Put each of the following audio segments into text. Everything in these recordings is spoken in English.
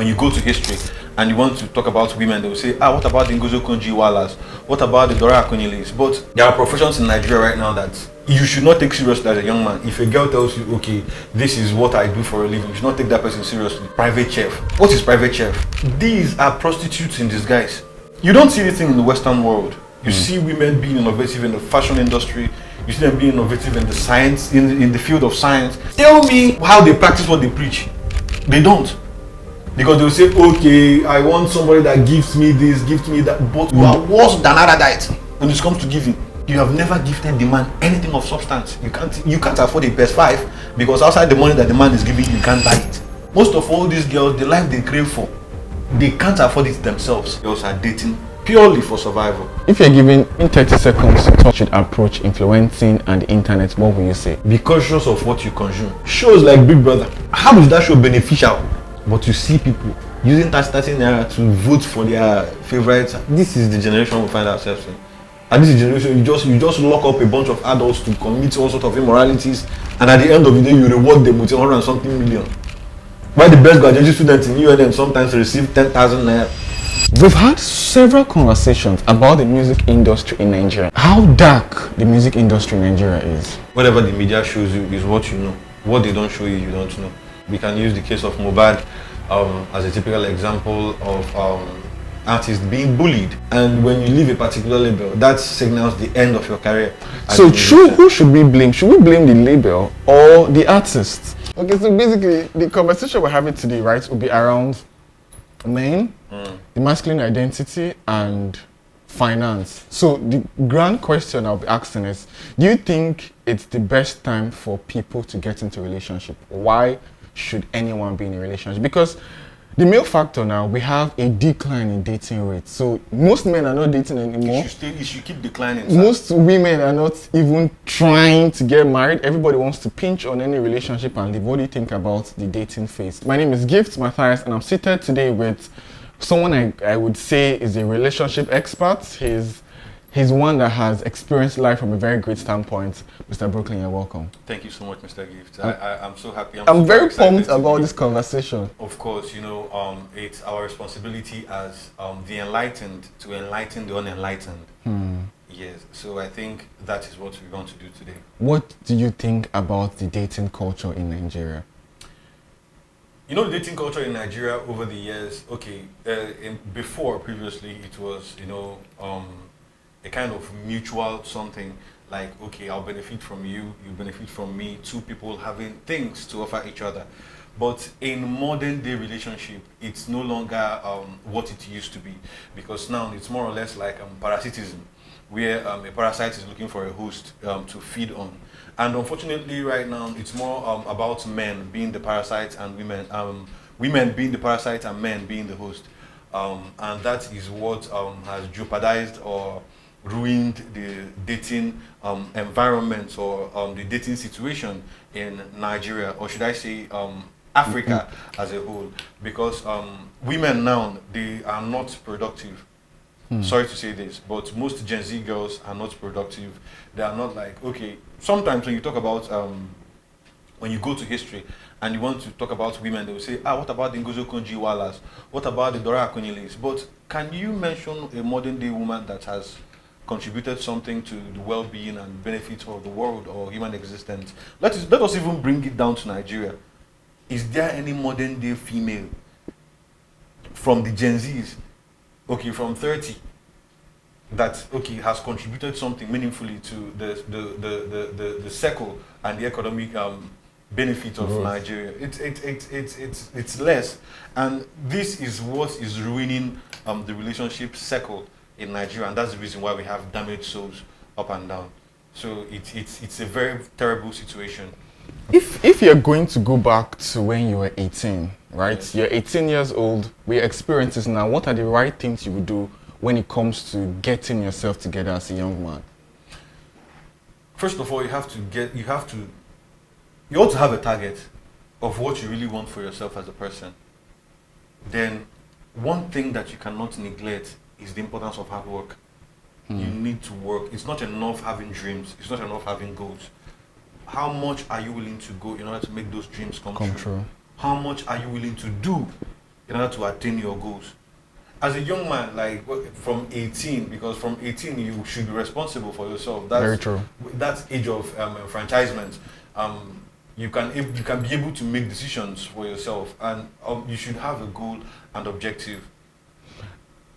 When you go to history and you want to talk about women, they will say, what about the Ngozi Okonjo-Iwealas? What about the Dora Akunyilis? But there are professions in Nigeria right now that you should not take seriously as a young man. If a girl tells you, okay, this is what I do for a living, you should not take that person seriously. Private chef. What is private chef? These are prostitutes in disguise. You don't see this thing in the Western world. You see women being innovative in the fashion industry. You see them being innovative in the science, in the field of science. Tell me how they practice what they preach. They don't. Because they'll say, okay, I want somebody that gives me this, gives me that. But you are worse than other diets when it comes to giving. You have never gifted the man anything of substance. You can't afford a PS5 because outside the money that the man is giving you can't buy it. Most of all these girls, the life they crave for, they can't afford it themselves. Girls are dating purely for survival. If you're given in 30 seconds to talk should approach influencing and the internet, what will you say? Be conscious of what you consume. Shows like Big Brother, how is that show beneficial? But you see people using that starting naira to vote for their favorites. This is the generation we find ourselves in. And this is the generation you just lock up a bunch of adults to commit all sorts of immoralities, and at the end of the day you reward them with 100 and something million. Why the best graduate students in UNM sometimes receive 10,000 naira? We've had several conversations about the music industry in Nigeria. How dark the music industry in Nigeria is. Whatever the media shows you is what you know. What they don't show you, you don't know. We can use the case of Mohbad as a typical example of artists being bullied. And when you leave a particular label, that signals the end of your career. So who should we blame? Should we blame the label or the artist? Okay, so basically the conversation we're having today, right, will be around men, the masculine identity, and finance. So the grand question I'll be asking is, do you think it's the best time for people to get into a relationship? Why should anyone be in a relationship? Because the male factor now, we have a decline in dating rates. So most men are not dating anymore. You should keep declining. Sir. Most women are not even trying to get married. Everybody wants to pinch on any relationship and live. What do you think about the dating phase? My name is Gift Matthias, and I'm seated today with someone I would say is a relationship expert. He's one that has experienced life from a very great standpoint. Mr. Brooklyn, you're welcome. Thank you so much, Mr. Gift. I'm so happy. I'm very pumped about this conversation. Of course, it's our responsibility as the enlightened to enlighten the unenlightened. Yes, so I think that is what we're going to do today. What do you think about the dating culture in Nigeria? The dating culture in Nigeria over the years, previously, it was, a kind of mutual something like, okay, I'll benefit from you, you benefit from me, two people having things to offer each other. But in modern day relationship, it's no longer what it used to be, because now it's more or less like parasitism, where a parasite is looking for a host to feed on. And unfortunately right now, it's more about men being the parasites and women being the parasites and men being the host. And that is what has jeopardized or ruined the dating environment or the dating situation in Nigeria, or should I say Africa as a whole, because women now, they are not productive. Sorry to say this, but most Gen Z girls are not productive. They are not like, okay, sometimes when you talk about, when you go to history and you want to talk about women, they will say, what about the Ngozi Okonjo-Iwealas? What about the Dora Akunyilis? But can you mention a modern day woman that has contributed something to the well-being and benefit of the world or human existence? Let us even bring it down to Nigeria. Is there any modern day female from the Gen Zs, from 30, that has contributed something meaningfully to the circle and the economic benefit of Nigeria? It's less, and this is what is ruining the relationship circle in Nigeria, and that's the reason why we have damaged souls up and down. So it's a very terrible situation. If you're going to go back to when you were 18, right? Yes. You're 18 years old, we experience this now. What are the right things you would do when it comes to getting yourself together as a young man? First of all, you ought to have a target of what you really want for yourself as a person. Then one thing that you cannot neglect is the importance of hard work. You need to work. It's not enough having dreams. It's not enough having goals. How much are you willing to go in order to make those dreams come true? How much are you willing to do in order to attain your goals. As a young man, like from 18, because from 18 you should be responsible for yourself. That's Very true. That's age of enfranchisement. You can be able to make decisions for yourself, and you should have a goal and objective.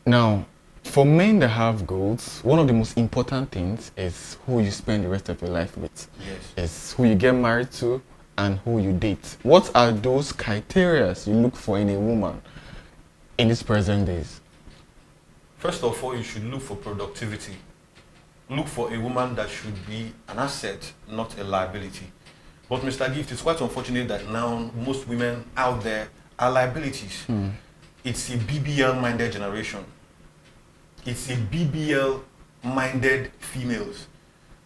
Now, for men that have goals, one of the most important things is who you spend the rest of your life with. Yes. Is who you get married to and who you date. What are those criteria you look for in a woman in these present days? First of all, you should look for productivity. Look for a woman that should be an asset, not a liability. But Mr. Gift, it's quite unfortunate that now most women out there are liabilities. It's a BBL-minded generation. It's a BBL-minded females.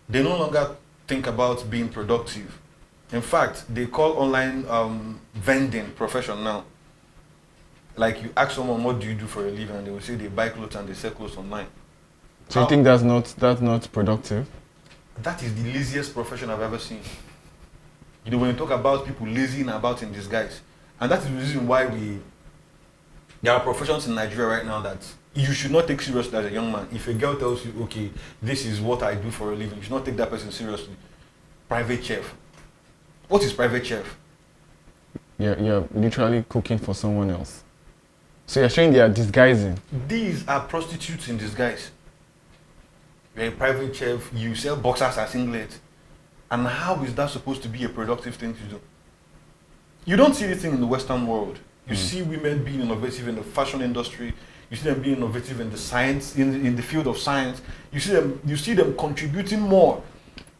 They no longer think about being productive. In fact, they call online vending profession now. Like you ask someone, what do you do for a living? And they will say they buy clothes and they sell clothes online. So you think that's not productive? That is the laziest profession I've ever seen. You know, when you talk about people lazying about in disguise, and that is the reason why there are professions in Nigeria right now that you should not take seriously as a young man. If a girl tells you, okay, this is what I do for a living, you should not take that person seriously. Private chef. What is private chef? You're literally cooking for someone else. So you're showing they are disguising. These are prostitutes in disguise. You're a private chef, you sell boxers and singlets. And how is that supposed to be a productive thing to do? You don't see anything in the Western world. You see women being innovative in the fashion industry. You see them being innovative in the science, in the field of science. You see them contributing more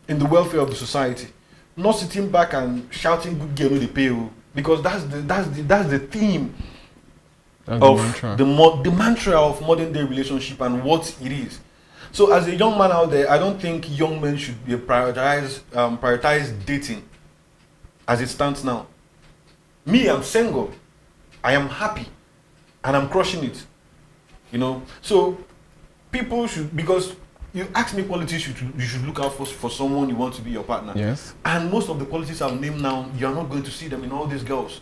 in the welfare of the society. Not sitting back and shouting "good girl, no dey pay you," because that's the theme of the mantra of modern day relationship and what it is. So as a young man out there, I don't think young men should be prioritize dating as it stands now. Me, I'm single. I am happy and I'm crushing it. You know, so people should, because you ask me qualities you should look out for someone you want to be your partner. Yes. And most of the qualities I've named now, you're not going to see them in all these girls,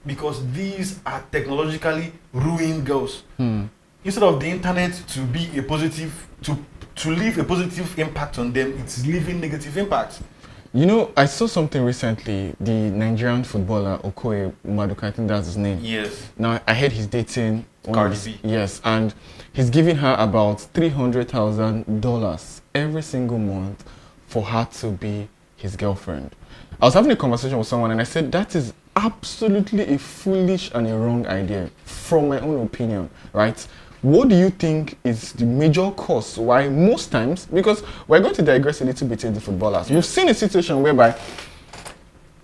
because these are technologically ruined girls. Instead of the internet to be a positive, to leave a positive impact on them, it's leaving negative impact. You know, I saw something recently. The Nigerian footballer Okoye Maduka, I think that's his name. Yes. Now I heard he's dating Cardi B. Yes, and he's giving her about $300,000 every single month for her to be his girlfriend. I was having a conversation with someone and I said that is absolutely a foolish and a wrong idea, from my own opinion, right? What do you think is the major cause why most times, because we're going to digress a little bit in the footballers. We've seen a situation whereby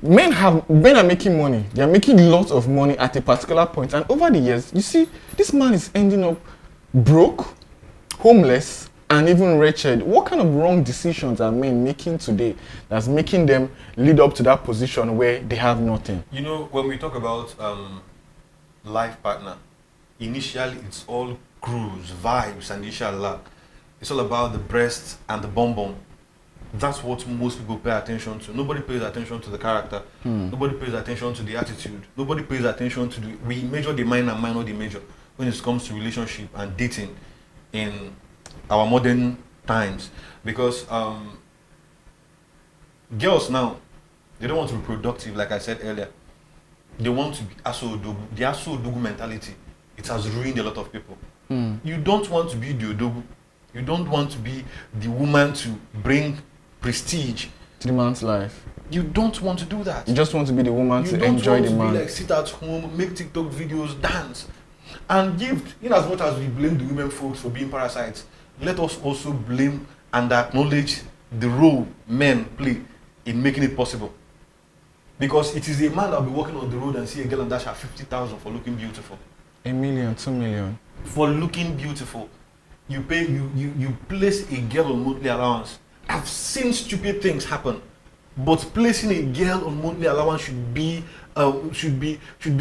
men are making money. They're making lots of money at a particular point. And over the years, you see, this man is ending up broke, homeless, and even wretched. What kind of wrong decisions are men making today that's making them lead up to that position where they have nothing? You know, when we talk about life partner, initially it's all cruise, vibes, and inshallah. It's all about the breast and the bum. That's what most people pay attention to. Nobody pays attention to the character. Nobody pays attention to the attitude. Nobody pays attention to we measure the mind and minor the major when it comes to relationship and dating in our modern times. Because girls now, they don't want to be productive, like I said earlier. They want to be aso-odogu. The aso-odogu mentality, it has ruined a lot of people. You don't want to be the odogu. You don't want to be the woman to bring prestige to the man's life. You don't want to do that. You just want to be the woman to enjoy the man. You don't want to be like sit at home, make TikTok videos, dance. And in as much as we blame the women folks for being parasites, let us also blame and acknowledge the role men play in making it possible. Because it is a man that will be walking on the road and see a girl and dash her 50,000 for looking beautiful. $1 million, $2 million. For looking beautiful. You place a girl on monthly allowance. I've seen stupid things happen, but placing a girl on monthly allowance should be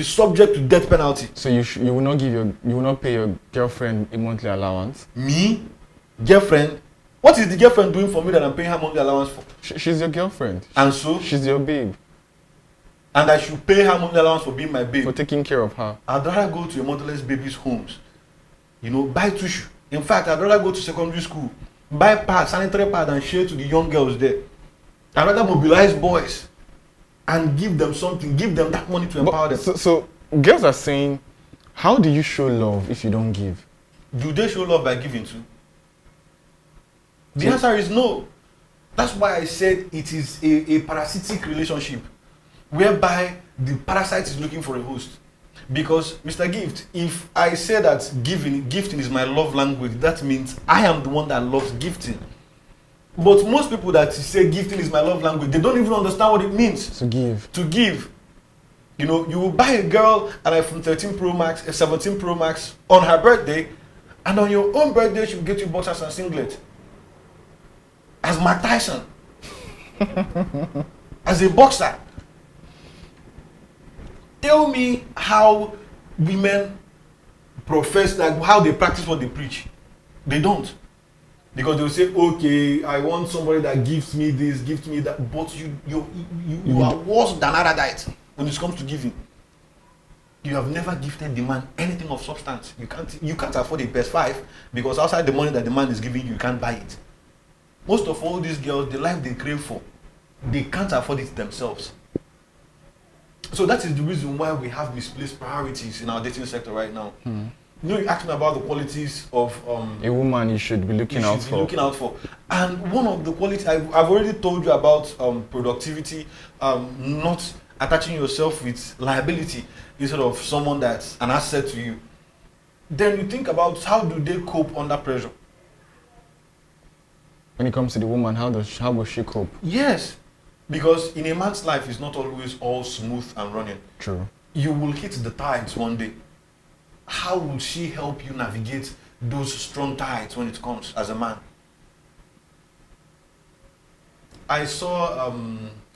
subject to death penalty. So you will not pay your girlfriend a monthly allowance? Me? Girlfriend? What is the girlfriend doing for me that I'm paying her monthly allowance for? She's your girlfriend. And so? She's your babe. and I should pay her monthly allowance for being my babe. For taking care of her. I'd rather go to a motherless baby's homes, buy tissue. In fact, I'd rather go to secondary school, buy pads, sanitary pads, and share to the young girls there. I'd rather mobilize boys and give them something, give them that money to empower them. So girls are saying, how do you show love if you don't give? Do they show love by giving too? The answer is no. That's why I said it is a parasitic relationship, whereby the parasite is looking for a host. Because, Mr. Gift, if I say that gifting is my love language, that means I am the one that loves gifting. But most people that say gifting is my love language, they don't even understand what it means. To give. To give. You will buy a girl an iPhone 13 Pro Max, a 17 Pro Max on her birthday, and on your own birthday, she will get you boxers and singlet. As Mike Tyson. As a boxer. Tell me how women profess, like how they practice what they preach. They don't. Because they'll say, okay, I want somebody that gives me this, gives me that. But you are worse than Aradite when it comes to giving. You have never gifted the man anything of substance. You can't afford a PS5 because outside the money that the man is giving you, you can't buy it. Most of all these girls, the life they crave for, they can't afford it themselves. So that is the reason why we have misplaced priorities in our dating sector right now. You asked me about the qualities of a woman you should be looking out for. And one of the qualities, I've already told you about productivity, not attaching yourself with liability instead of someone that's an asset to you. Then you think about how do they cope under pressure. When it comes to the woman, how will she cope? Yes, because in a man's life, it's not always all smooth and running. True. You will hit the tides one day. How will she help you navigate those strong tides when it comes as a man? I saw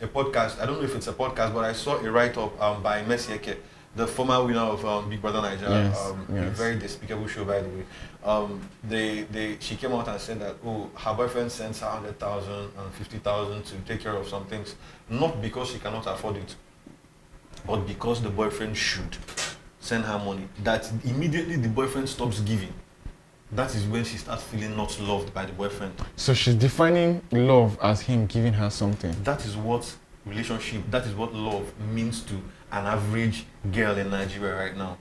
a podcast, I don't know if it's a podcast, but I saw a write-up by Mercy Eke, the former winner of Big Brother Nigeria, a very despicable show, by the way. She came out and said that, her boyfriend sends her 100,000 and 50,000 to take care of some things, not because she cannot afford it, but because the boyfriend should send her money. That immediately the boyfriend stops giving. That is when she starts feeling not loved by the boyfriend. So she's defining love as him giving her something. That is what relationship, that is what love means to an average girl in Nigeria right now.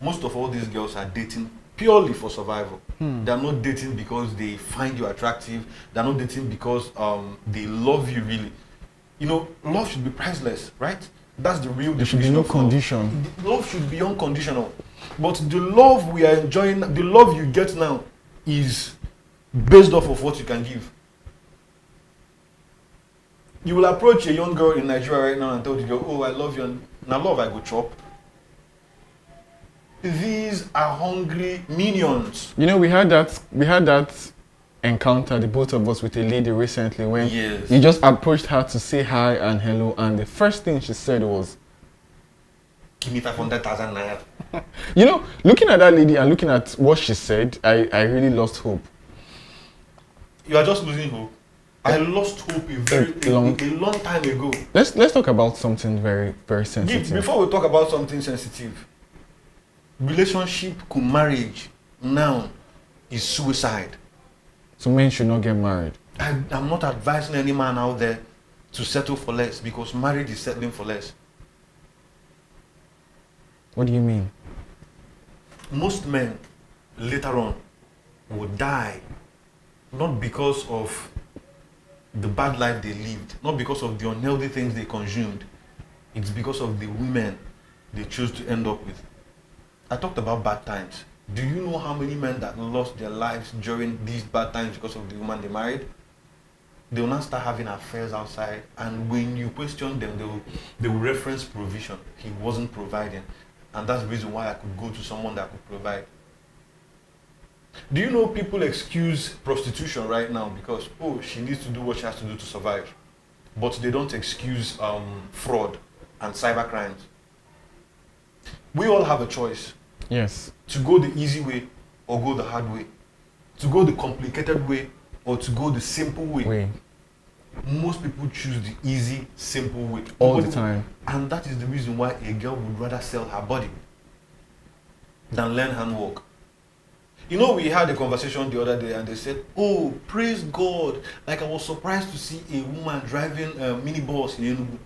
Most of all these girls are dating purely for survival. They're not dating because they find you attractive. They're not dating because they love you really. Love should be priceless, right? That's the real definition. There should be no condition. Love should be unconditional. But the love we are enjoying, the love you get now is based off of what you can give. You will approach a young girl in Nigeria right now and tell the girl, I love you, and now love I go chop. These are hungry minions. We had that encounter, the both of us, with a lady recently when you just approached her to say hi and hello, and the first thing she said was, give me 500,000 naira. Looking at that lady and looking at what she said, I really lost hope. You are just losing hope. I lost hope a long time ago. Let's talk about something very, very sensitive. Before we talk about something sensitive, relationship to marriage now is suicide. So men should not get married. I'm not advising any man out there to settle for less, because marriage is settling for less. What do you mean? Most men later on will die not because of the bad life they lived, not because of the unhealthy things they consumed. It's because of the women they chose to end up with. I talked about bad times. Do you know how many men that lost their lives during these bad times because of the woman they married? They will now start having affairs outside, and when you question them, they will reference provision. He wasn't providing, and that's the reason why I could go to someone that could provide. Do you know people excuse prostitution right now because, she needs to do what she has to do to survive, but they don't excuse fraud and cyber crimes. We all have a choice. Yes. To go the easy way or go the hard way. To go the complicated way or to go the simple way. Most people choose the easy, simple way. All the time. And that is the reason why a girl would rather sell her body than learn handwork. You know, we had a conversation the other day and they said, oh, praise God. Like, I was surprised to see a woman driving a minibus in Enugu.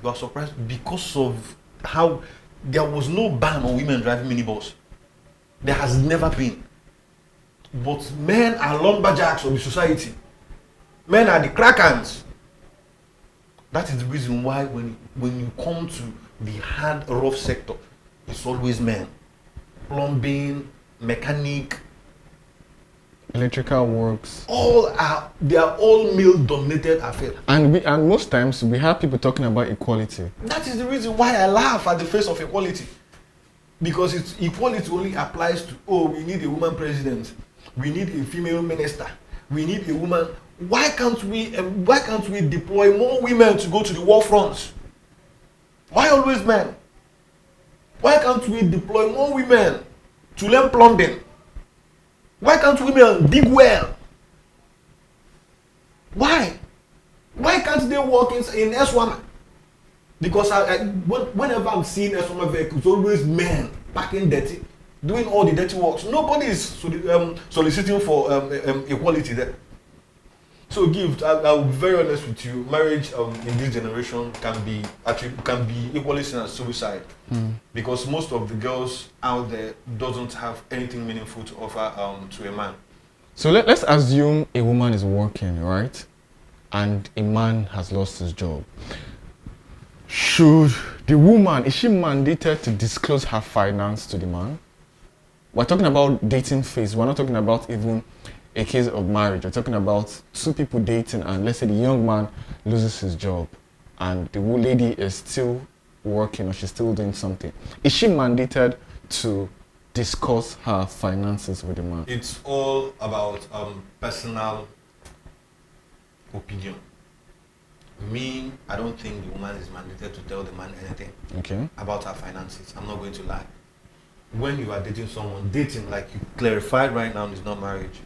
You are surprised because of how there was no ban on women driving minibus. There has never been. But men are lumberjacks of the society. Men are the crackers. That is the reason why when you come to the hard, rough sector, it's always men. Plumbing, mechanic, electrical works. They are all male-dominated affairs. And most times we have people talking about equality. That is the reason why I laugh at the face of equality. Because equality only applies to, we need a woman president, we need a female minister, we need a woman. Why can't we deploy more women to go to the war fronts? Why always men? Why can't we deploy more women to learn plumbing? Why can't women dig well? Why? Why can't they work in S1? Because whenever I'm seeing S1 vehicles, always men packing dirty, doing all the dirty works. Nobody is soliciting for equality there. So, Gift, I'll be very honest with you. Marriage in this generation can be equally seen as suicide, because most of the girls out there doesn't have anything meaningful to offer to a man. So let's assume a woman is working, right, and a man has lost his job. Should the woman, is she mandated to disclose her finance to the man? We're talking about dating phase. We're not talking about even a case of marriage. We're talking about two people dating, and let's say the young man loses his job and the lady is still working or she's still doing something. Is she mandated to discuss her finances with the man? It's all about personal opinion. Me, I don't think the woman is mandated to tell the man anything about her finances. I'm not going to lie. When you are dating someone, like you clarified right now, is not marriage.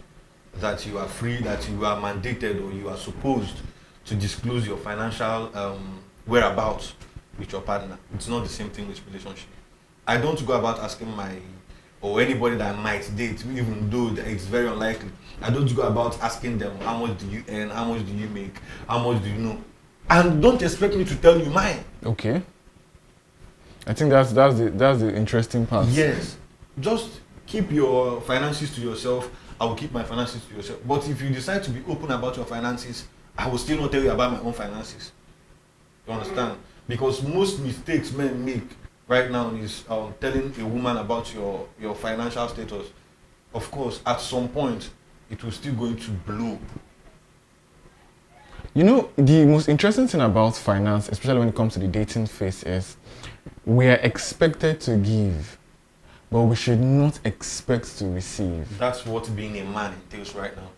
That you are free, that you are mandated or you are supposed to disclose your financial whereabouts with your partner. It's not the same thing with relationship. I don't go about asking or anybody that I might date, even though it's very unlikely. I don't go about asking them, how much do you earn, how much do you make, how much do you know? And don't expect me to tell you mine. Okay. I think that's the interesting part. Yes. Just keep your finances to yourself. I will keep my finances to yourself. But if you decide to be open about your finances, I will still not tell you about my own finances. You understand? Because most mistakes men make right now is telling a woman about your financial status. Of course, at some point, it will still going to blow. You know, the most interesting thing about finance, especially when it comes to the dating phase, is we are expected to give, but we should not expect to receive. That's what being a man entails right now.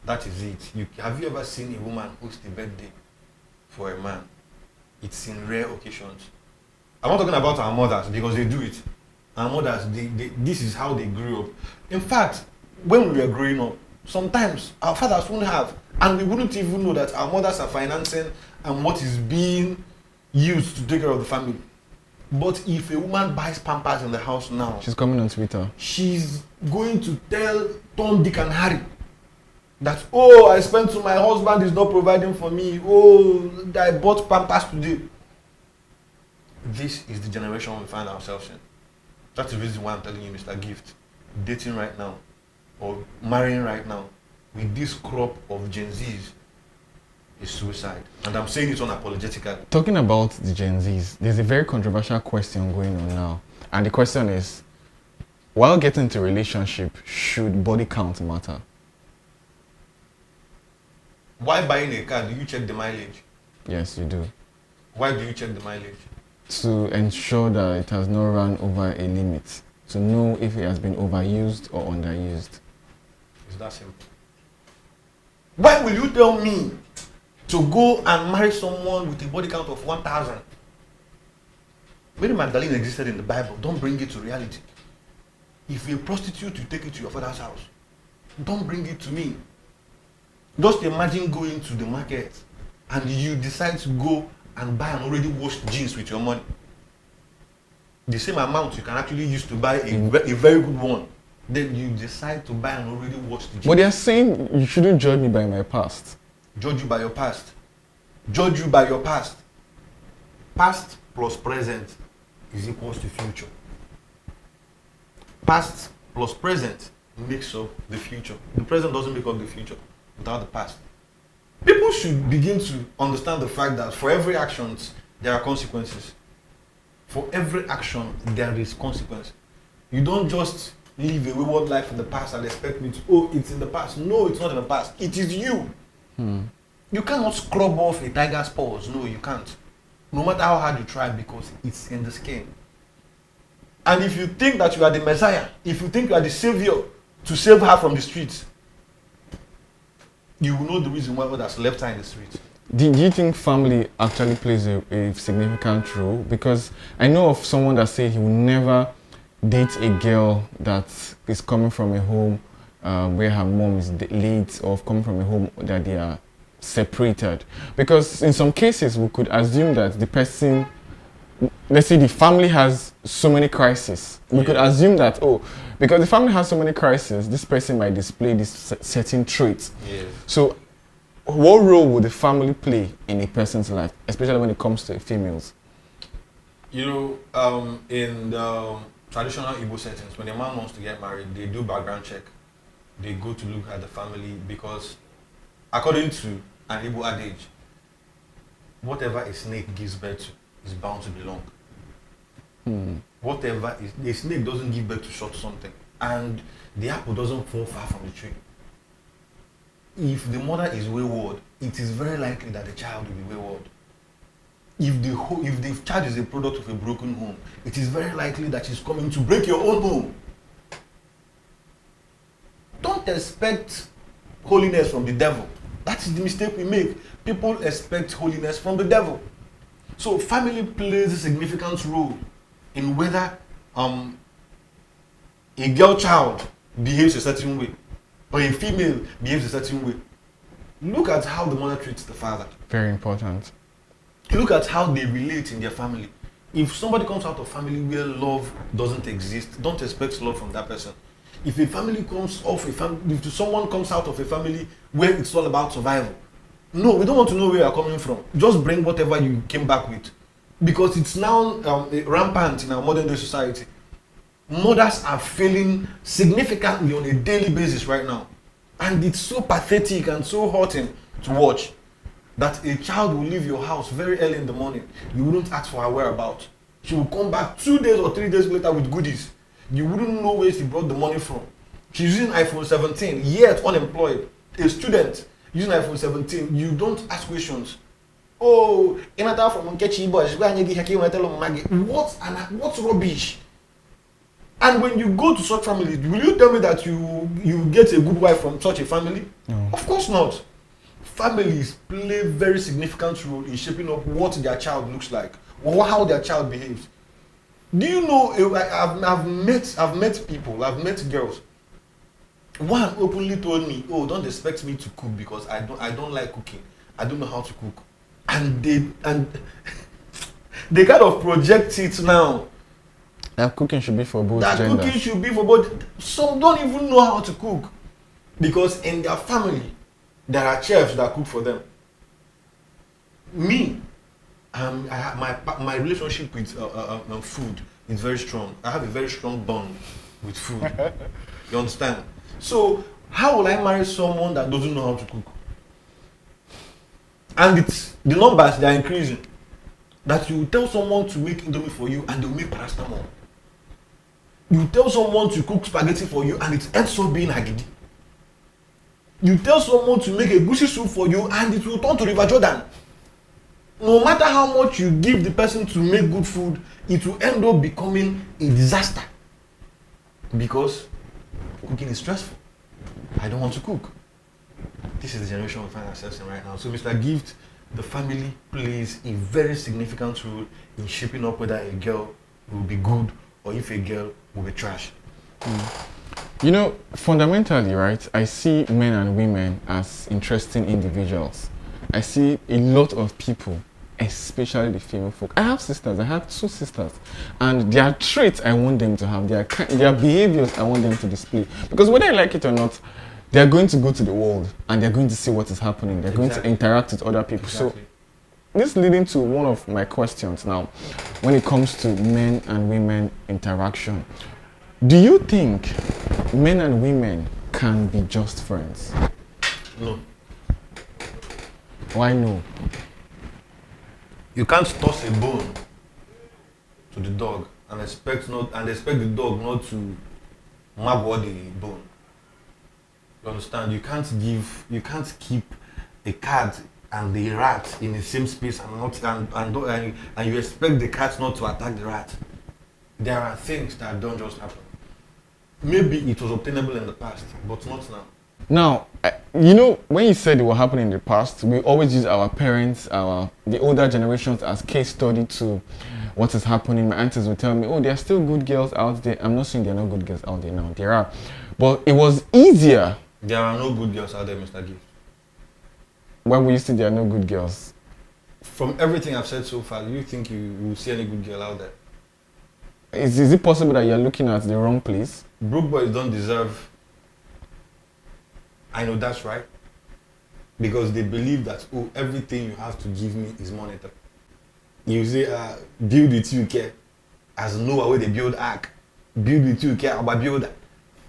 That is it. Have you ever seen a woman host a birthday for a man? It's in rare occasions. I'm not talking about our mothers because they do it. Our mothers, this is how they grew up. In fact, when we were growing up, sometimes our fathers wouldn't have, and we wouldn't even know that our mothers are financing and what is being used to take care of the family. But if a woman buys Pampers in the house now, she's coming on Twitter. She's going to tell Tom, Dick, and Harry that, oh, I spent so my husband is not providing for me. Oh, I bought Pampers today. This is the generation we find ourselves in. That's the reason why I'm telling you, Mr. Gift, dating right now or marrying right now with this crop of Gen Zs is suicide. And I'm saying it unapologetically. Talking about the Gen Zs, there's a very controversial question going on now. And the question is, while getting into a relationship, should body count matter? Why buying a car, do you check the mileage? Yes, you do. Why do you check the mileage? To ensure that it has not run over a limit. To know if it has been overused or underused. It's that simple. Why will you tell me to go and marry someone with a body count of 1,000? Mary Magdalene existed in the Bible. Don't bring it to reality. If you're a prostitute, you take it to your father's house. Don't bring it to me. Just imagine going to the market and you decide to go and buy an already washed jeans with your money. The same amount you can actually use to buy a very good one. Then you decide to buy an already washed jeans. But they are saying you shouldn't judge me by my past. Judge you by your past. Judge you by your past. Past plus present is equals to future. Past plus present makes up the future. The present doesn't make up the future without the past. People should begin to understand the fact that for every action, there are consequences. For every action, there is consequence. You don't just live a wayward life in the past and expect me to, oh, it's in the past. No, it's not in the past. It is you. You cannot scrub off a tiger's paws. No, you can't. No matter how hard you try, because it's in the skin. And if you think that you are the Messiah, if you think you are the Savior to save her from the streets, you will know the reason why God has left her in the streets. Do you think family actually plays a significant role? Because I know of someone that said he will never date a girl that is coming from a home where her mom is late, or coming from a home that they are separated. Because in some cases, we could assume that the person, let's say the family has so many crises. We could assume that, oh, because the family has so many crises, this person might display this certain traits. So what role would the family play in a person's life, especially when it comes to females? You know, in the traditional Igbo settings, when a man wants to get married, they do background check. They go to look at the family, because according to an Igbo adage, whatever a snake gives birth to is bound to belong. Whatever is, a snake doesn't give birth to short something, and the apple doesn't fall far from the tree. If the mother is wayward, it is very likely that the child will be wayward. If the child is a product of a broken home, it is very likely that she's coming to break your own home. Don't expect holiness from the devil. That is the mistake we make. People expect holiness from the devil. So family plays a significant role in whether a girl child behaves a certain way or a female behaves a certain way. Look at how the mother treats the father. Very important. Look at how they relate in their family. If somebody comes out of family where love doesn't exist, don't expect love from that person. If a family comes off a family, if someone comes out of a family where it's all about survival, no, we don't want to know where you're coming from. Just bring whatever you came back with. Because it's now rampant in our modern day society. Mothers are failing significantly on a daily basis right now. And it's so pathetic and so hurting to watch that a child will leave your house very early in the morning. You wouldn't ask for her whereabouts. She will come back 2 days or 3 days later with goodies. You wouldn't know where she brought the money from. She's using iPhone 17, yet unemployed. A student using iPhone 17, you don't ask questions. Oh, Inata from Nkechi Boys, what's rubbish? And when you go to such family, will you tell me that you get a good wife from such a family? No. Of course not. Families play a very significant role in shaping up what their child looks like or how their child behaves. Do you know, I've met people, I've met girls. One openly told me, oh, don't expect me to cook because I don't like cooking. I don't know how to cook. And they kind of project it now. That cooking should be for both that genders. Cooking should be for both. Some don't even know how to cook. Because in their family, there are chefs that cook for them. Me, my relationship with food is very strong. I have a very strong bond with food. You understand? So how will I marry someone that doesn't know how to cook? And the numbers, they are increasing. That you tell someone to make indomie for you and they'll make paracetamol. You tell someone to cook spaghetti for you and it ends up being agidi. You tell someone to make a goosey soup for you and it will turn to River Jordan. No matter how much you give the person to make good food, it will end up becoming a disaster. Because cooking is stressful. I don't want to cook. This is the generation we find ourselves in right now. So Mr. Gift, the family plays a very significant role in shaping up whether a girl will be good or if a girl will be trash. You know, fundamentally, right, I see men and women as interesting individuals. I see a lot of people, especially the female folk. I have sisters, I have two sisters, and their traits I want them to have, their behaviors I want them to display. Because whether I like it or not, they're going to go to the world and they're going to see what is happening. They're going to interact with other people. So this leading to one of my questions now, when it comes to men and women interaction. Do you think men and women can be just friends? No. Why no? You can't toss a bone to the dog and expect the dog not to magwa the bone. You understand? You can't keep a cat and the rat in the same space and you expect the cat not to attack the rat. There are things that don't just happen. Maybe it was obtainable in the past, but not now. Now, you know, when you said it will happen in the past, we always use our parents, the older generations as case study to what is happening. My aunties will tell me, oh, there are still good girls out there. I'm not saying there are not good girls out there now. There are. But it was easier. There are no good girls out there, Mr. Gift. Why would you say there are no good girls? From everything I've said so far, do you think you will see any good girl out there? Is it possible that you're looking at the wrong place? Broke boys don't deserve. I know that's right. Because they believe that, oh, everything you have to give me is monetary. You say, build with you care. As Noah where they build ark. Build with you care about builder.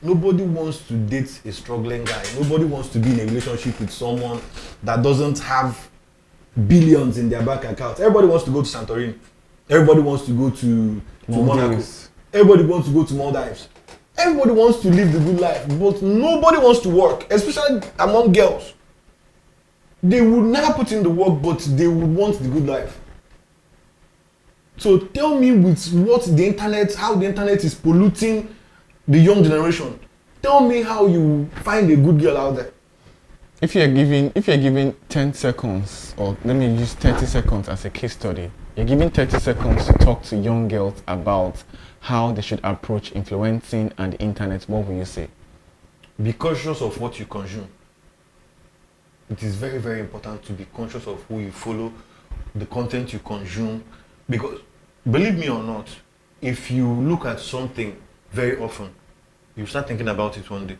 Nobody wants to date a struggling guy. Nobody wants to be in a relationship with someone that doesn't have billions in their bank account. Everybody wants to go to Santorini. Everybody wants to go to Monaco. Everybody wants to go to Maldives. Everybody wants to live the good life, but nobody wants to work, especially among girls. They would never put in the work, but they would want the good life. So tell me with what the internet, how the internet is polluting the young generation. Tell me how you find a good girl out there. If you're given 10 seconds, or let me use 30 seconds as a case study, you're given 30 seconds to talk to young girls about how they should approach influencing and the internet, what will you say? Be conscious of what you consume. It is very, very important to be conscious of who you follow, the content you consume, because believe me or not, if you look at something very often, you start thinking about it one day.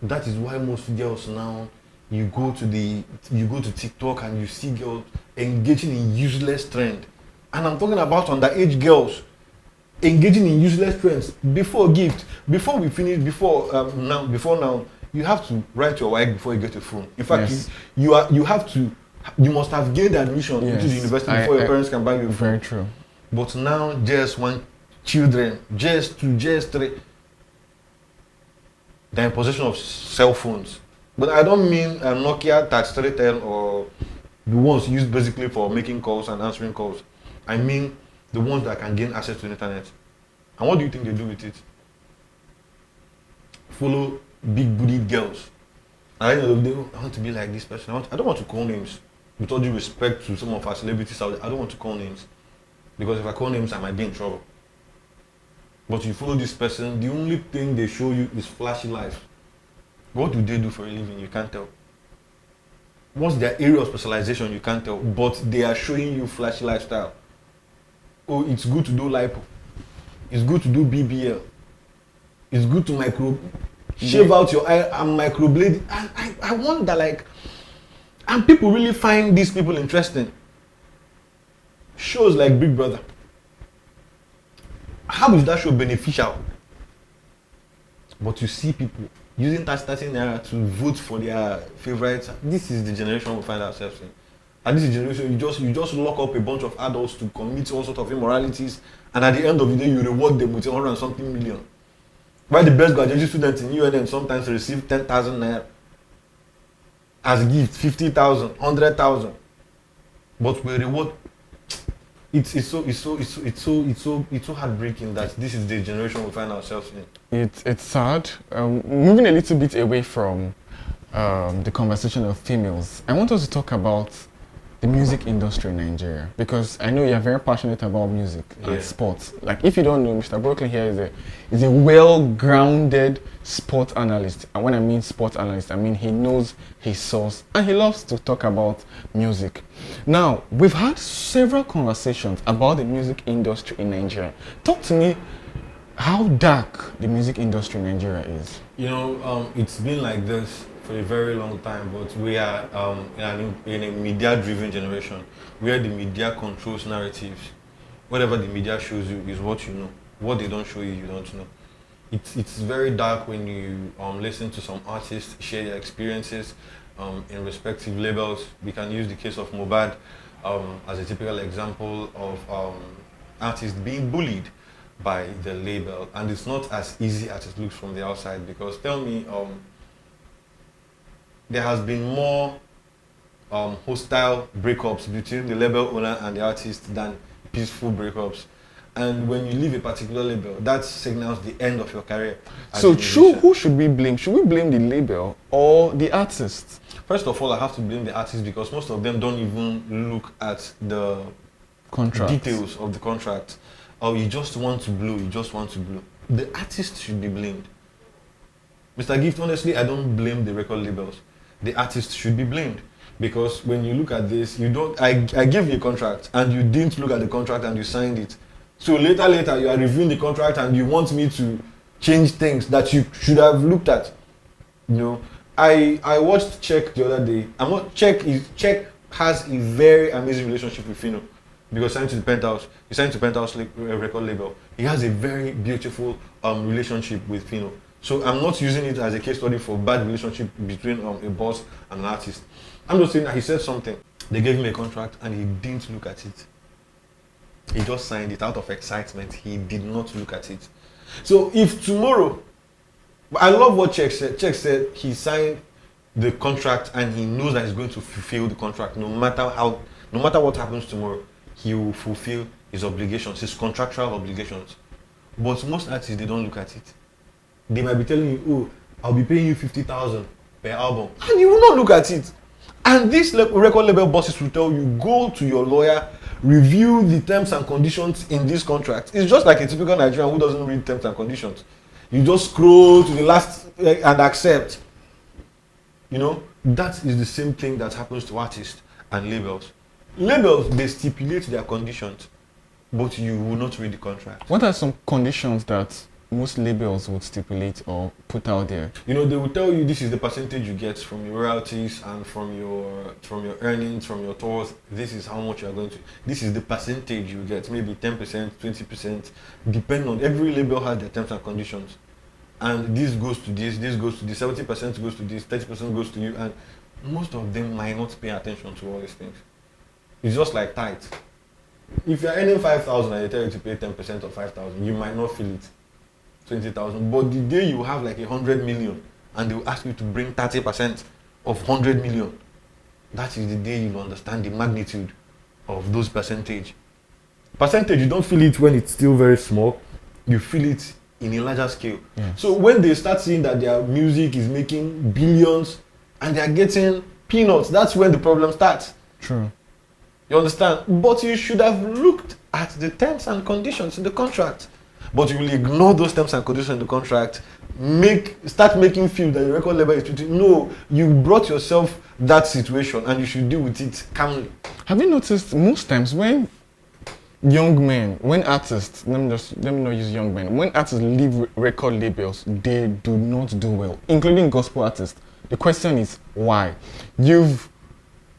That is why most girls now, you go to TikTok and you see girls engaging in useless trend. And I'm talking about underage girls engaging in useless trends. Before now, you have to write your wife before you get a phone. In fact, yes. you must have gained admission into the university before your parents can buy you a phone. Very true. But now, just one children, just 2, just 3, they're in possession of cell phones. But I don't mean a Nokia 3310 or the ones used basically for making calls and answering calls. I mean the ones that can gain access to the internet. And what do you think they do with it? Follow big booty girls. I want to be like this person. I don't want to call names. With all due respect to some of our celebrities out there, I don't want to call names. Because if I call names, I might be in trouble. But you follow this person, the only thing they show you is flashy life. What do they do for a living? You can't tell. What's their area of specialization? You can't tell. But they are showing you flashy lifestyle. Oh, it's good to do lipo. It's good to do BBL. It's good to shave out your eye and microblade. I wonder, like, and people really find these people interesting. Shows like Big Brother. How is that show beneficial? But you see people using that starting era to vote for their favorites. This is the generation we find ourselves in. And this is the generation you just lock up a bunch of adults to commit all sorts of immoralities, and at the end of the day you reward them with 100 and something million. Why the best graduation students in UNN sometimes receive 10,000 naira as a gift, 50,000, 100,000. But we reward. It's so heartbreaking that this is the generation we find ourselves in. It's sad. Moving a little bit away from the conversation of females, I want us to talk about the music industry in Nigeria? Because I know you're very passionate about music Yeah. and sports. Like, if you don't know, Mr. Brooklyn here is a well-grounded sport analyst. And when I mean sport analyst, I mean he knows his source and he loves to talk about music. Now, we've had several conversations about the music industry in Nigeria. Talk to me how dark the music industry in Nigeria is. It's been like this for a very long time, but we are in a media-driven generation where the media controls narratives. Whatever the media shows you is what you know. What they don't show you, you don't know. It's very dark when you listen to some artists share their experiences in respective labels. We can use the case of Mohbad as a typical example of artists being bullied by the label, and it's not as easy as it looks from the outside. Because tell me, there has been more hostile breakups between the label owner and the artist than peaceful breakups. And when you leave a particular label, that signals the end of your career. So who should we blame? Should we blame the label or the artist? First of all, I have to blame the artist because most of them don't even look at the details of the contract. Or you just want to blow, The artist should be blamed. Mr. Gift, honestly, I don't blame the record labels. The artist should be blamed. Because when you look at this, I gave you a contract and you didn't look at the contract and you signed it. So later you are reviewing the contract and you want me to change things that you should have looked at. I watched Check the other day. Check has a very amazing relationship with Phyno because he signed to Penthouse record label. He has a very beautiful relationship with Phyno. So I'm not using it as a case study for bad relationship between a boss and an artist. I'm just saying that he said something. They gave him a contract and he didn't look at it. He just signed it out of excitement. He did not look at it. So if tomorrow, I love what Check said. Check said he signed the contract and he knows that he's going to fulfill the contract. No matter what happens tomorrow, he will fulfill his obligations, his contractual obligations. But most artists, they don't look at it. They might be telling you, oh, I'll be paying you 50,000 per album. And you will not look at it. And these record label bosses will tell you, go to your lawyer, review the terms and conditions in this contract. It's just like a typical Nigerian who doesn't read terms and conditions. You just scroll to the last and accept. That is the same thing that happens to artists and labels. Labels, they stipulate their conditions, but you will not read the contract. What are some conditions that most labels would stipulate or put out there? They will tell you this is the percentage you get from your royalties and from your earnings, from your tours. This is how much you are going to. This is the percentage you get, maybe 10%, 20%, depending on every label has their terms and conditions. And this goes to this goes to this, 70% goes to this, 30% goes to you, and most of them might not pay attention to all these things. It's just like tithe. If you're earning 5,000 and they tell you to pay 10% of 5,000, you might not feel it. 20,000, but the day you have like 100 million and they will ask you to bring 30% of 100 million, that is the day you understand the magnitude of those percentage. You don't feel it when it's still very small, you feel it in a larger scale. Yes. So when they start seeing that their music is making billions and they are getting peanuts, that's when the problem starts. True. You understand? But you should have looked at the terms and conditions in the contract. But you will ignore those terms and conditions in the contract, start making feel that the record label is treating. No, you brought yourself that situation and you should deal with it calmly. Have you noticed most times when artists, let me not use young men, when artists leave record labels, they do not do well, including gospel artists. The question is why?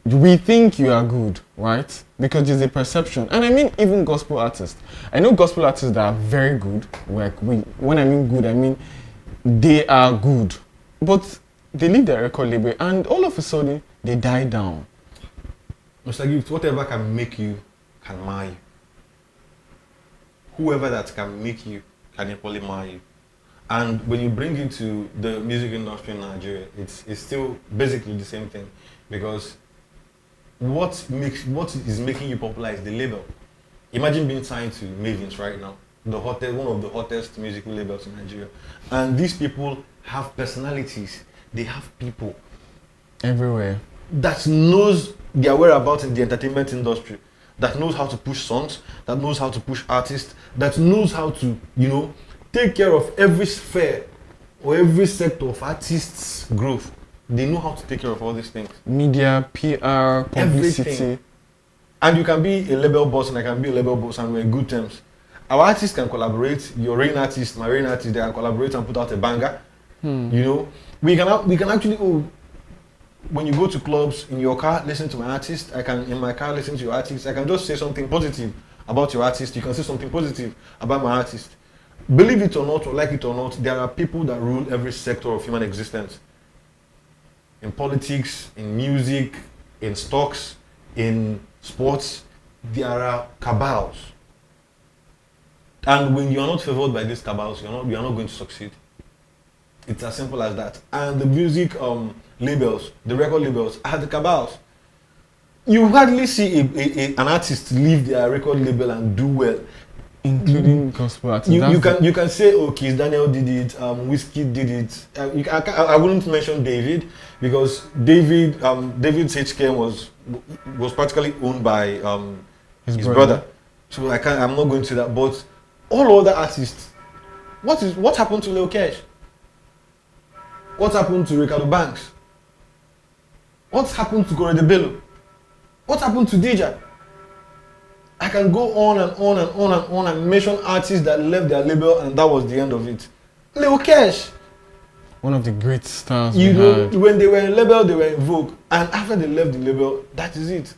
We think you are good, right? Because there's a perception. And I mean even gospel artists. I know gospel artists that are very good. When I mean good, I mean they are good. But they leave their record label and all of a sudden they die down. Mr. Gift, whatever can make you can mar you. Whoever that can make you can equally mar you. And when you bring it to the music industry in Nigeria, it's still basically the same thing. Because what is making you popular is the label. Imagine being signed to Mavins right now, one of the hottest musical labels in Nigeria. And these people have personalities. They have people everywhere that knows their whereabouts in the entertainment industry, that knows how to push songs, that knows how to push artists, that knows how to, take care of every sphere or every sector of artists' growth. They know how to take care of all these things. Media, PR, publicity. Everything. And you can be a label boss and I can be a label boss and we're in good terms. Our artists can collaborate. Your rain artist, my rain artist, they can collaborate and put out a banger. We can actually, when you go to clubs, in your car, listen to my artist. I can, in my car, listen to your artist. I can just say something positive about your artist. You can say something positive about my artist. Believe it or not, or like it or not, there are people that rule every sector of human existence. In politics, in music, in stocks, in sports, there are cabals. And when you are not favored by these cabals, you are not going to succeed. It's as simple as that. And the music labels, the record labels, are the cabals. You hardly see an artist leave their record label and do well. Including gospel artists. You can say, oh, Kiss Daniel did it, Whiskey did it. I wouldn't mention David because David's HK was practically owned by his brother. So I'm not going to that. But all other artists, what happened to Lil Kesh? What happened to Ricardo Banks? What happened to Corey DeBello? What happened to DJ? I can go on and on and on and on and mention artists that left their label and that was the end of it. Lil Kesh. One of the great stars when they were in label, they were in Vogue. And after they left the label, that is it.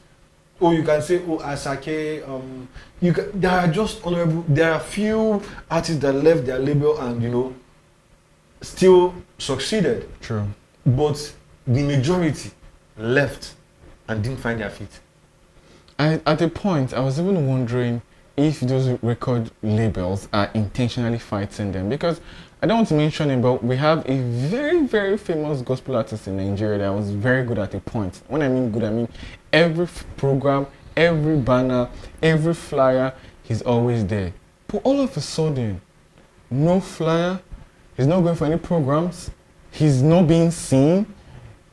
Or you can say, oh, Asake. There are just honorable, there are few artists that left their label and, still succeeded. True. But the majority left and didn't find their feet. At a point, I was even wondering if those record labels are intentionally fighting them. Because I don't want to mention it, but we have a very, very famous gospel artist in Nigeria that was very good at a point. When I mean good, I mean every program, every banner, every flyer, he's always there. But all of a sudden, no flyer, he's not going for any programs, he's not being seen,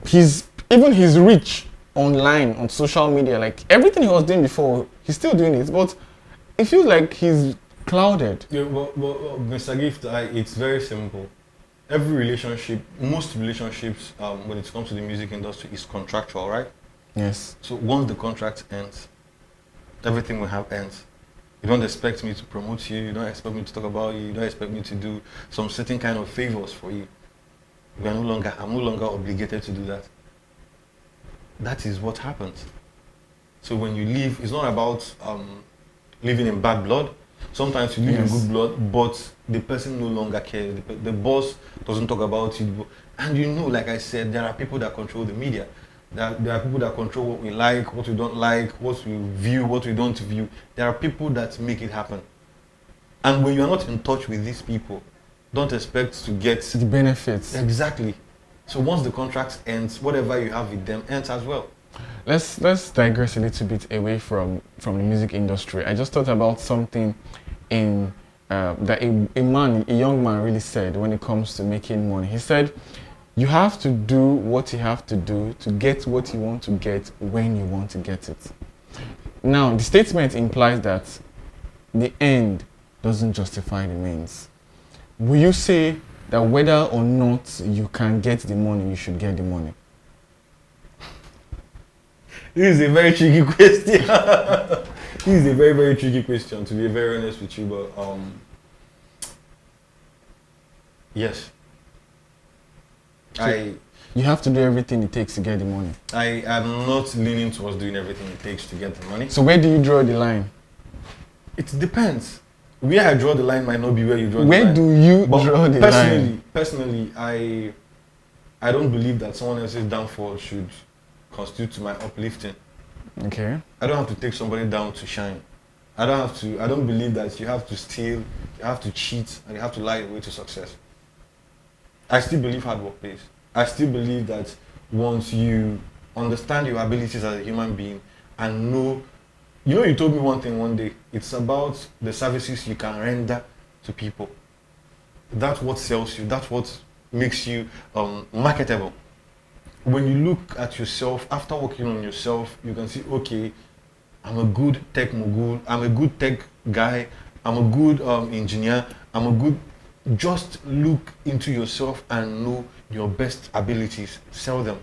he's reach online, on social media, like everything he was doing before, he's still doing it, but it feels like he's clouded. Yeah, well, Mr. Gift, it's very simple. Every relationship, most relationships, when it comes to the music industry, is contractual, right? Yes. So once the contract ends, everything we have ends. You don't expect me to promote you, you don't expect me to talk about you, you don't expect me to do some certain kind of favors for you. I'm no longer obligated to do that. That is what happens. So when you leave, it's not about living in bad blood. Sometimes you live in good blood, but the person no longer cares. The boss doesn't talk about it. And like I said, there are people that control the media. There are people that control what we like, what we don't like, what we view, what we don't view. There are people that make it happen. And when you are not in touch with these people, don't expect to get the benefits. Exactly. So once the contract ends, whatever you have with them ends as well. Let's digress a little bit away from the music industry. I just thought about something in that a young man really said when it comes to making money. He said, you have to do what you have to do to get what you want to get when you want to get it. Now, the statement implies that the end doesn't justify the means. Will you say that whether or not you can get the money, you should get the money? This is a very tricky question. This is a very, very tricky question, to be very honest with you, but yes. You have to do everything it takes to get the money. I am not leaning towards doing everything it takes to get the money. So where do you draw the line? It depends. Where I draw the line might not be where you draw the line. Where do you draw the line? Personally, I don't believe that someone else's downfall should constitute to my uplifting. Okay. I don't have to take somebody down to shine. I don't believe that you have to steal, you have to cheat, and you have to lie your way to success. I still believe hard work pays. I still believe that once you understand your abilities as a human being and know, you told me one thing one day, it's about the services you can render to people. That's what sells you, that's what makes you marketable. when you look at yourself, after working on yourself, you can see, okay, I'm a good tech mogul, I'm a good tech guy, I'm a good engineer, I'm a good. Just look into yourself and know your best abilities, sell them.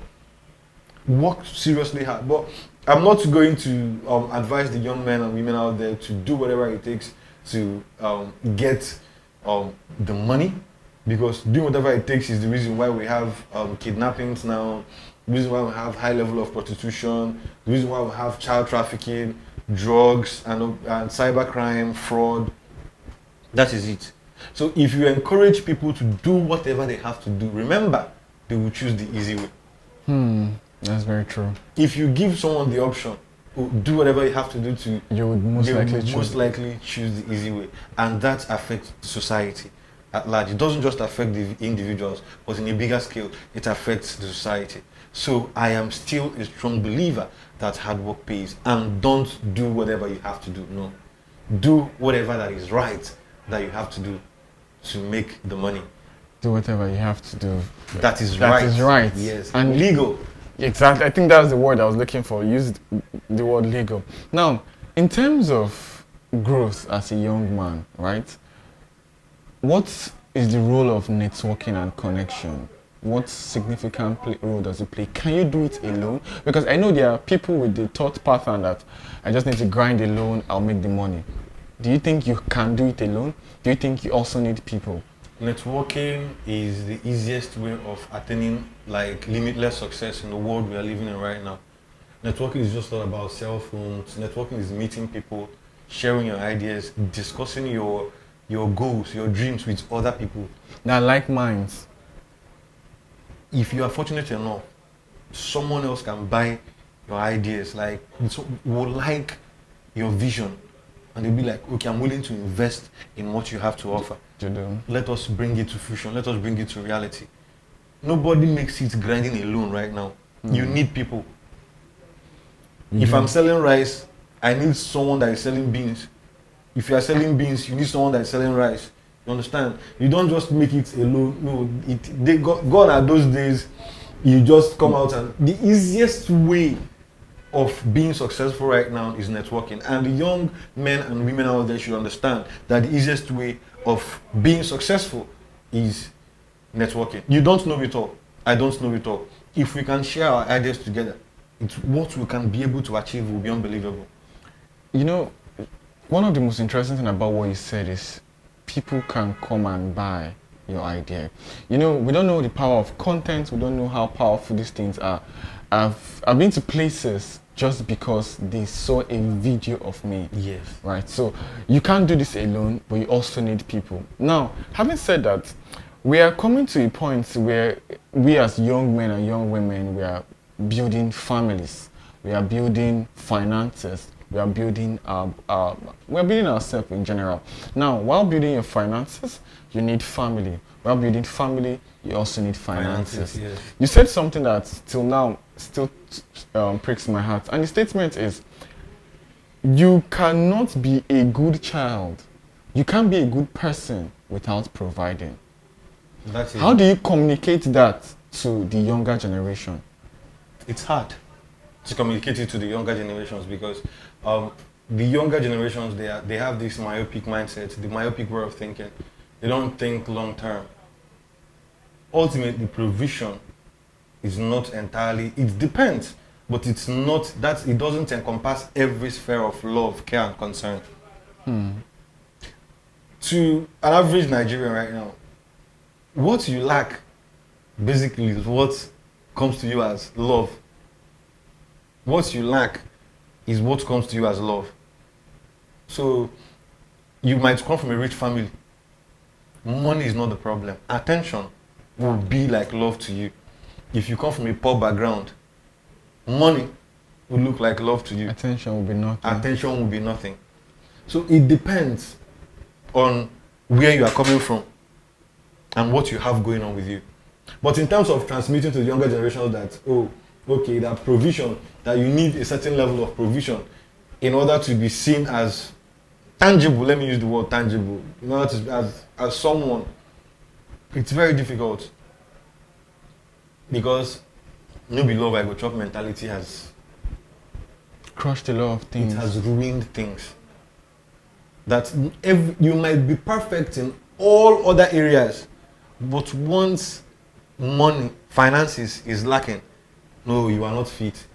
Work seriously hard. But I'm not going to advise the young men and women out there to do whatever it takes to get the money, because doing whatever it takes is the reason why we have kidnappings now, the reason why we have high level of prostitution, the reason why we have child trafficking, drugs, and cybercrime, fraud. That is it. So if you encourage people to do whatever they have to do, remember, they will choose the easy way. That's very true. If you give someone the option, do whatever you have to do to, You would they will most likely choose the easy way. And that affects society at large. It doesn't just affect the individuals, but in a bigger scale, it affects the society. So I am still a strong believer that hard work pays, and don't do whatever you have to do. No. Do whatever that is right that you have to do to make the money. Do whatever you have to do. That is That right. is right. Yes. And legal. exactly. I think that's the word I was looking for. Used the word legal. Now, in terms of growth as a young man, right? What is the role of networking and connection? What significant role does it play? Can you do it alone? Because I know there are people with the thought pattern that I just need to grind alone, I'll make the money. Do you think you can do it alone? Do you think you also need people? Networking is the easiest way of attaining like limitless success in the world we are living in right now. Networking is just not about cell phones. Networking is meeting people, sharing your ideas, discussing your goals, your dreams with other people. That like minds. If you are fortunate enough, someone else can buy your ideas, like will like your vision, and they'll be like, okay, I'm willing to invest in what you have to offer. You do. Let us bring it to fruition. Let us bring it to reality. Nobody makes it grinding alone right now. You need people. If I'm selling rice, I need someone that is selling beans. If you are selling beans, you need someone that is selling rice. You understand? You don't just make it alone. No, God at those days, you just come out, and the easiest way of being successful right now is networking. And the young men and women out there should understand that the easiest way of being successful is networking. You don't know it all. I don't know it all. If we can share our ideas together, it's what we can be able to achieve will be unbelievable. You know, one of the most interesting thing about what you said is people can come and buy your idea. You know, we don't know the power of content. We don't know how powerful these things are. I've been to places just because they saw a video of me. Yes. Right. So you can't do this alone, but you also need people. Now, having said that, we are coming to a point where we as young men and young women, we are building families. We are building finances. We are building we're building ourselves in general. Now, while building your finances, you need family. While building family, you also need finances. Yes. You said something that till now still pricks my heart, and the statement is, you cannot be a good child, you can't be a good person without providing. That's it. How do you communicate that to the younger generation? It's hard to communicate it to the younger generations, because the younger generations, they have this myopic mindset, the myopic way of thinking. They don't think long term. Ultimately, provision is not entirely, it depends, but it's not that, it doesn't encompass every sphere of love, care, and concern. To an average Nigerian right now, what you lack basically is what comes to you as love. What you lack is what comes to you as love. So you might come from a rich family. Money is not the problem. Attention will be like love to you. If you come from a poor background, money will look like love to you. Attention will be nothing. Attention will be nothing. So it depends on where you are coming from and what you have going on with you. But in terms of transmitting to the younger generations that, oh, okay, that provision, that you need a certain level of provision in order to be seen as tangible, let me use the word tangible, in order to, as someone, it's very difficult. Because no be love I go chop mentality has Crushed a lot of things. it has ruined things. That you might be perfect in all other areas, but once money, finances is lacking, no, you are not fit.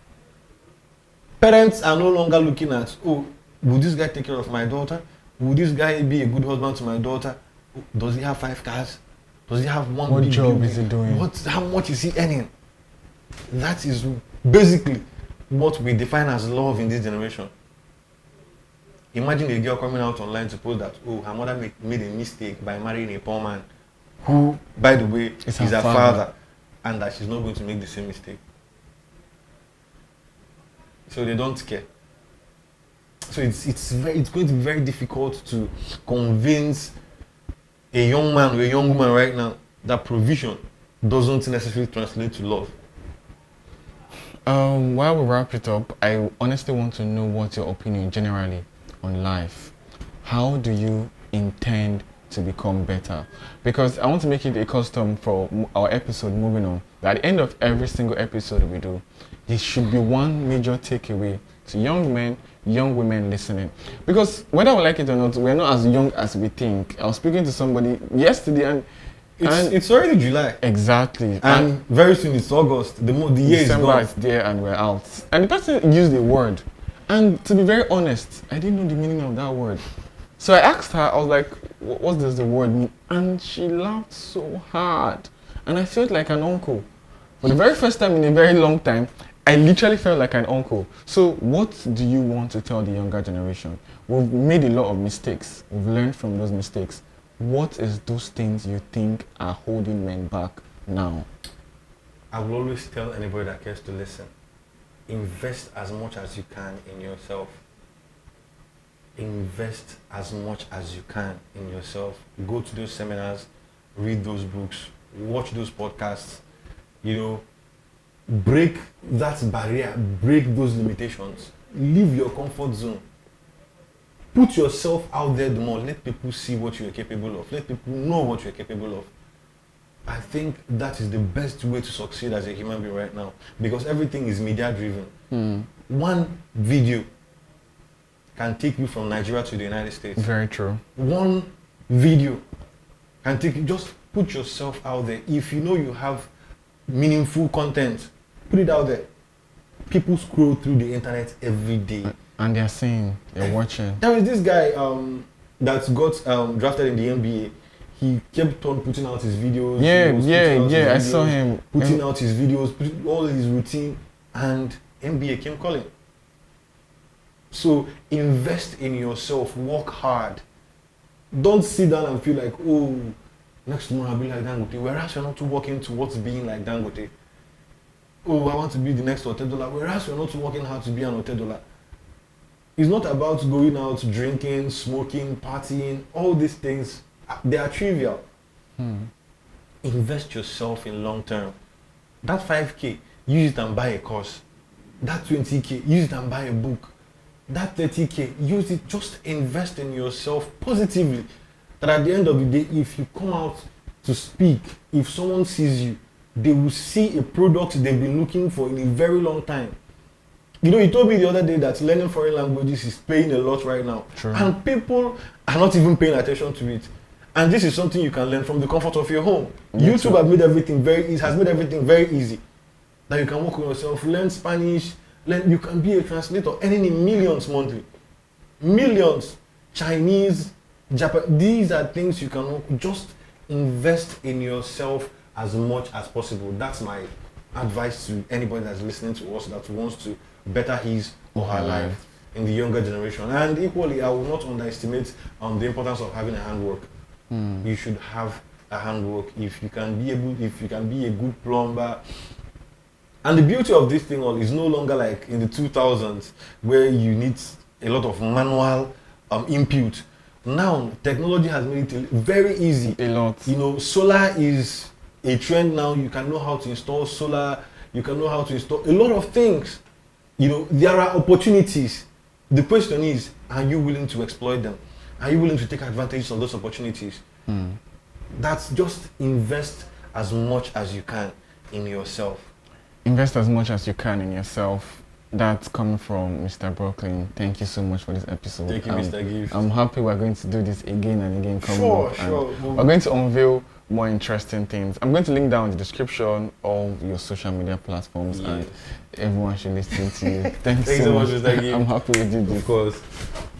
Parents are no longer looking at, oh, will this guy take care of my daughter? Will this guy be a good husband to my daughter? Does he have 5 cars? Does he have one What big job building? is he doing? How much is he earning? That is basically what we define as love in this generation. Imagine a girl coming out online to post that, oh, her mother made a mistake by marrying a poor man who, by the way, It's is her her father. father, and that she's not going to make the same mistake. So they don't care. So it's going to be very difficult to convince a young man or a young woman right now that provision doesn't necessarily translate to love. While we wrap it up, I honestly want to know what's your opinion generally on life. How do you intend to become better? Because I want to make it a custom for our episode moving on. That at the end of every single episode we do, there should be one major takeaway to young men, young women listening. Because whether we like it or not, we're not as young as we think. I was speaking to somebody yesterday and It's already July. exactly. And very soon it's August. The year is December gone. is there and we're out. And the person used a word. And to be very honest, I didn't know the meaning of that word. So I asked her, I was like, what does the word mean? And she laughed so hard. And I felt like an uncle. For the very first time in a very long time, I literally felt like an uncle. So what do you want to tell the younger generation? We've made a lot of mistakes. We've learned from those mistakes. What is those things you think are holding men back now? I will always tell anybody that cares to listen, invest as much as you can in yourself. Invest as much as you can in yourself. Go to those seminars, read those books, watch those podcasts, break that barrier, break those limitations, leave your comfort zone. Put yourself out there the more. Let people see what you're capable of. Let people know what you're capable of. I think that is the best way to succeed as a human being right now, because everything is media driven. One video can take you from Nigeria to the United States. Very true. One video can take you. Just put yourself out there. If you know you have meaningful content, put it out there. People scroll through the internet every day. And they're seeing, they're watching. There was this guy that got drafted in the NBA. He kept on putting out his videos. I saw him. Putting out his videos, putting all his routine, and NBA came calling. So invest in yourself, work hard. Don't sit down and feel like, oh, next tomorrow I'll be like Dangote, whereas you're not working towards being like Dangote. Oh, I want to be the next $100, whereas you're not working hard to be an $100. It's not about going out, drinking, smoking, partying, all these things. They are trivial. Invest yourself in long term. That 5K, use it and buy a course. That 20K, use it and buy a book. That 30K, use it, just invest in yourself positively. That at the end of the day, if you come out to speak, if someone sees you, they will see a product they've been looking for in a very long time. You told me the other day that learning foreign languages is paying a lot right now. True. And people are not even paying attention to it. And this is something you can learn from the comfort of your home. YouTube has made everything very easy. That you can work on yourself, learn Spanish, you can be a translator, earning in millions monthly. Millions. Chinese, Japan, these are things you can just invest in yourself as much as possible. That's my advice to anybody that's listening to us that wants to better his or her life in the younger generation. And equally, I will not underestimate the importance of having a handwork. You should have a handwork. If you can be a good plumber. And the beauty of this thing all is no longer like in the 2000s where you need a lot of manual input. Now technology has made it very easy. A lot. Solar is a trend now. You can know how to install solar. You can know how to install a lot of things. There are opportunities. The question is, are you willing to exploit them? Are you willing to take advantage of those opportunities? That's just invest as much as you can in yourself. invest as much as you can in yourself. That's coming from Mr. Brooklyn. Thank you so much for this episode. Thank you, Mr. Gift. I'm happy we're going to do this again and again coming Sure, up. sure. We're going to unveil more interesting things. I'm going to link down in the description all your social media platforms and everyone should listen to you. Thanks Thanks so so much, much. Mr. Gift. I'm happy we did this. Of course.